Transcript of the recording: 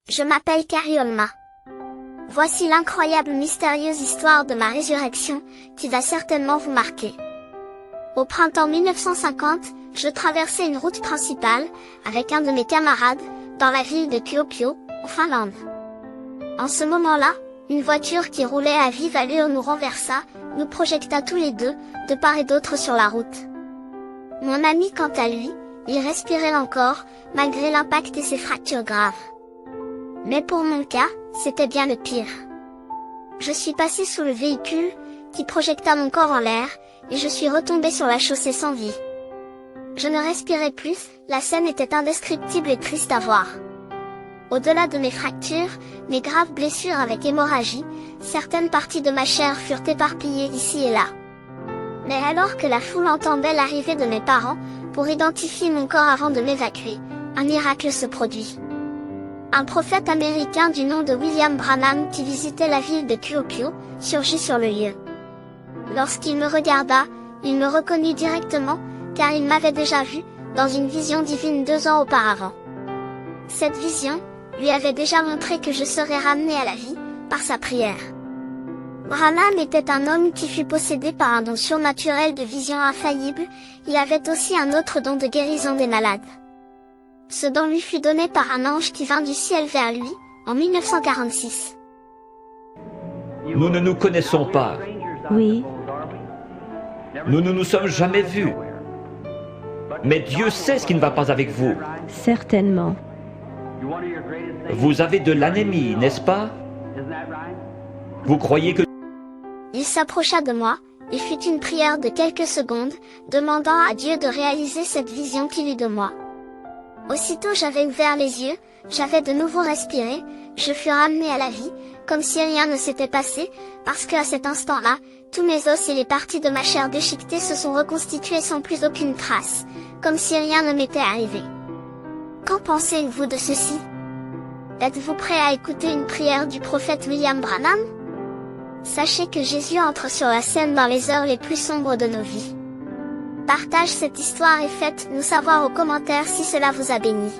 Je m'appelle Carrie Olma. Voici l'incroyable mystérieuse histoire de ma résurrection, qui va certainement vous marquer. Au printemps 1950, je traversais une route principale, avec un de mes camarades, dans la ville de Kuopio, en Finlande. En ce moment-là, une voiture qui roulait à vive allure nous renversa, nous projeta tous les deux, de part et d'autre sur la route. Mon ami quant à lui, il respirait encore, malgré l'impact et ses fractures graves. Mais pour mon cas, c'était bien le pire. Je suis passé sous le véhicule, qui projeta mon corps en l'air, et je suis retombé sur la chaussée sans vie. Je ne respirais plus, la scène était indescriptible et triste à voir. Au-delà de mes fractures, mes graves blessures avec hémorragie, certaines parties de ma chair furent éparpillées ici et là. Mais alors que la foule entendait l'arrivée de mes parents, pour identifier mon corps avant de m'évacuer, un miracle se produit. Un prophète américain du nom de William Branham qui visitait la ville de Kuopio, surgit sur le lieu. Lorsqu'il me regarda, il me reconnut directement, car il m'avait déjà vu, dans une vision divine 2 ans auparavant. Cette vision, lui avait déjà montré que je serais ramené à la vie, par sa prière. Branham était un homme qui fut possédé par un don surnaturel de vision infaillible, il avait aussi un autre don de guérison des malades. Ce don lui fut donné par un ange qui vint du ciel vers lui, en 1946. Nous ne nous connaissons pas. Oui. Nous ne nous sommes jamais vus. Mais Dieu sait ce qui ne va pas avec vous. Certainement. Vous avez de l'anémie, n'est-ce pas? Vous croyez que... Il s'approcha de moi, et fit une prière de quelques secondes, demandant à Dieu de réaliser cette vision qu'il eut de moi. Aussitôt j'avais ouvert les yeux, j'avais de nouveau respiré, je fus ramené à la vie, comme si rien ne s'était passé, parce qu'à cet instant-là, tous mes os et les parties de ma chair déchiquetées se sont reconstitués sans plus aucune trace, comme si rien ne m'était arrivé. Qu'en pensez-vous de ceci? Êtes-vous prêt à écouter une prière du prophète William Branham? Sachez que Jésus entre sur la scène dans les heures les plus sombres de nos vies. Partage cette histoire et faites-nous savoir aux commentaires si cela vous a béni.